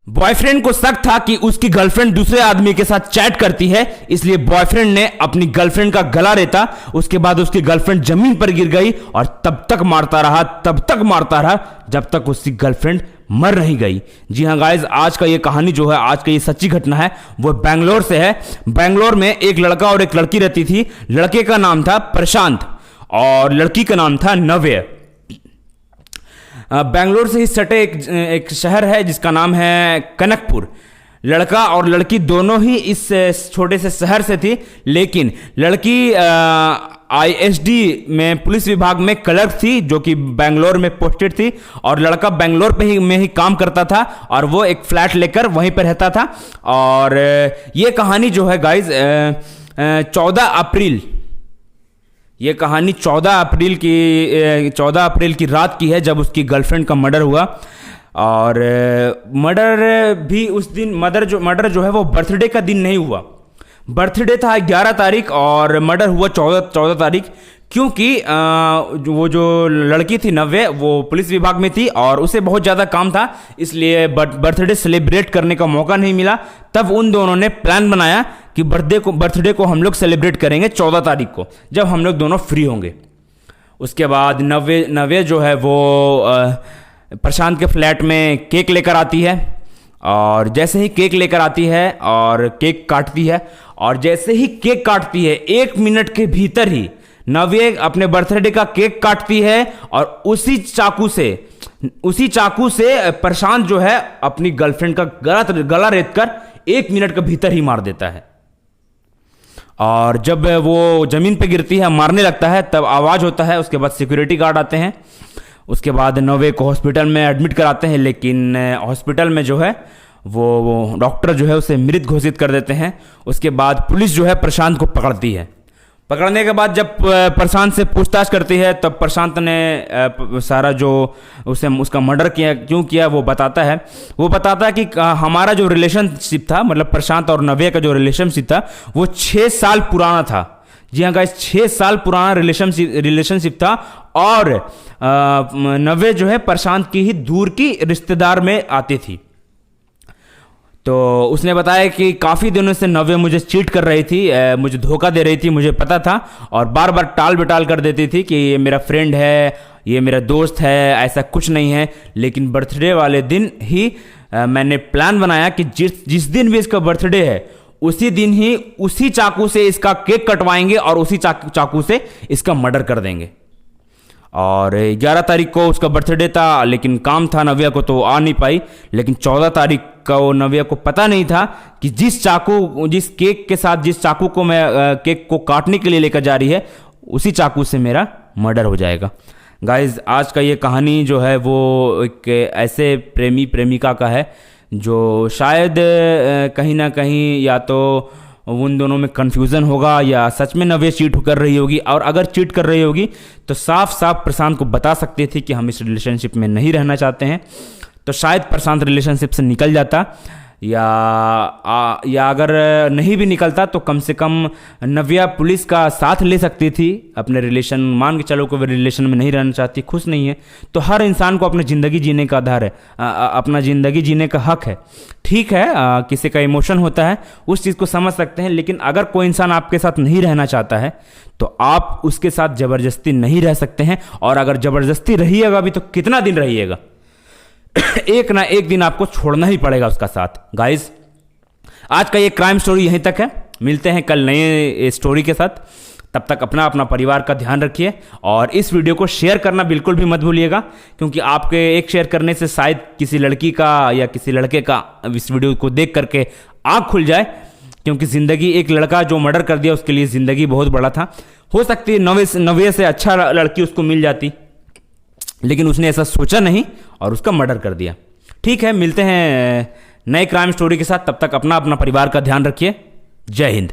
Boyfriend को शक था कि उसकी गर्लफ्रेंड दूसरे आदमी के साथ चैट करती है, इसलिए बॉयफ्रेंड ने अपनी गर्लफ्रेंड का गला रेता। उसके बाद उसकी गर्लफ्रेंड जमीन पर गिर गई और तब तक मारता रहा जब तक उसकी गर्लफ्रेंड मर नहीं गई। जी हां गाइस, आज का ये कहानी जो है, आज का ये सच्ची घटना है, वो बेंगलोर से है। बेंगलोर में एक लड़का और एक लड़की रहती थी। लड़के का नाम था प्रशांत और लड़की का नाम था नव्य। बेंगलोर से ही सटे एक शहर है जिसका नाम है कनकपुर। लड़का और लड़की दोनों ही इस छोटे से शहर से थी, लेकिन लड़की आईएसडी में पुलिस विभाग में क्लर्क थी जो कि बेंगलोर में पोस्टेड थी, और लड़का बेंगलोर में ही काम करता था और वो एक फ्लैट लेकर वहीं पर रहता था। और ये कहानी जो है गाइज 14 अप्रैल की रात की है, जब उसकी गर्लफ्रेंड का मर्डर हुआ। और मर्डर भी उस दिन मर्डर जो है वो बर्थडे का दिन नहीं हुआ। बर्थडे था 11 तारीख और मर्डर हुआ 14 तारीख, क्योंकि वो जो लड़की थी नव्य, वो पुलिस विभाग में थी और उसे बहुत ज़्यादा काम था, इसलिए बर्थडे सेलिब्रेट करने का मौका नहीं मिला। तब उन दोनों ने प्लान बनाया कि बर्थडे को हम लोग सेलिब्रेट करेंगे 14 तारीख को, जब हम लोग दोनों फ्री होंगे। उसके बाद नव्य जो है वो प्रशांत के फ्लैट में केक लेकर आती है, और जैसे ही केक लेकर आती है और केक काटती है, और जैसे ही केक काटती है 1 मिनट के भीतर ही नव्य अपने बर्थडे का केक काटती है, और उसी चाकू से प्रशांत जो है अपनी गर्लफ्रेंड का गला रेत कर 1 मिनट के भीतर ही मार देता है। और जब वो जमीन पे गिरती है, मारने लगता है, तब आवाज होता है। उसके बाद सिक्योरिटी गार्ड आते हैं। उसके बाद नव्य को हॉस्पिटल में एडमिट कराते हैं, लेकिन हॉस्पिटल में जो है वो डॉक्टर जो है उसे मृत घोषित कर देते हैं। उसके बाद पुलिस जो है प्रशांत को पकड़ती है। पकड़ने के बाद जब प्रशांत से पूछताछ करती है, तब प्रशांत ने सारा जो उसका मर्डर क्यों किया वो बताता है। वो बताता है कि हमारा जो रिलेशनशिप था, मतलब प्रशांत और नव्य का जो रिलेशनशिप था, वो 6 साल पुराना था। जी हाँ गाइस, 6 साल पुराना रिलेशनशिप था, और नव्य जो है प्रशांत की ही दूर की रिश्तेदार में आती थी। तो उसने बताया कि काफ़ी दिनों से नव्य मुझे चीट कर रही थी, मुझे धोखा दे रही थी, मुझे पता था, और बार बार टाल बेटाल कर देती थी कि ये मेरा फ्रेंड है, ये मेरा दोस्त है, ऐसा कुछ नहीं है। लेकिन बर्थडे वाले दिन ही मैंने प्लान बनाया कि जिस दिन भी इसका बर्थडे है, उसी दिन ही उसी चाकू से इसका केक कटवाएंगे और उसी चाकू से इसका मर्डर कर देंगे। और 11 तारीख को उसका बर्थडे था, लेकिन काम था नव्या को तो आ नहीं पाई। लेकिन 14 तारीख को नव्या को पता नहीं था कि जिस केक के साथ जिस चाकू को मैं केक को काटने के लिए लेकर जा रही है, उसी चाकू से मेरा मर्डर हो जाएगा। गाइज, आज का ये कहानी जो है वो एक ऐसे प्रेमी प्रेमिका का है जो शायद कहीं ना कहीं या तो उन दोनों में कन्फ्यूज़न होगा, या सच में नव्या चीट कर रही होगी। और अगर चीट कर रही होगी तो साफ साफ प्रशांत को बता सकती थी कि हम इस रिलेशनशिप में नहीं रहना चाहते हैं, तो शायद प्रशांत रिलेशनशिप से निकल जाता, या अगर नहीं भी निकलता तो कम से कम नव्या पुलिस का साथ ले सकती थी अपने रिलेशन। मान के चलो कि वो रिलेशन में नहीं रहना चाहती, खुश नहीं है, तो हर इंसान को अपनी ज़िंदगी जीने का आधार है, अपना ज़िंदगी जीने का हक है। ठीक है, किसी का इमोशन होता है, उस चीज़ को समझ सकते हैं, लेकिन अगर कोई इंसान आपके साथ नहीं रहना चाहता है तो आप उसके साथ ज़बरदस्ती नहीं रह सकते हैं। और अगर ज़बरदस्ती रहिएगा भी तो कितना दिन रहिएगा, एक ना एक दिन आपको छोड़ना ही पड़ेगा उसका साथ। गाइस, आज का ये क्राइम स्टोरी यहीं तक है। मिलते हैं कल नए स्टोरी के साथ। तब तक अपना परिवार का ध्यान रखिए, और इस वीडियो को शेयर करना बिल्कुल भी मत भूलिएगा, क्योंकि आपके एक शेयर करने से शायद किसी लड़की का या किसी लड़के का इस वीडियो को देख करके आँख खुल जाए। क्योंकि ज़िंदगी, एक लड़का जो मर्डर कर दिया उसके लिए ज़िंदगी बहुत बड़ा था। हो सकती है नव्या से अच्छा लड़की उसको मिल जाती, लेकिन उसने ऐसा सोचा नहीं और उसका मर्डर कर दिया। ठीक है, मिलते हैं नए क्राइम स्टोरी के साथ। तब तक अपना परिवार का ध्यान रखिए। जय हिंद।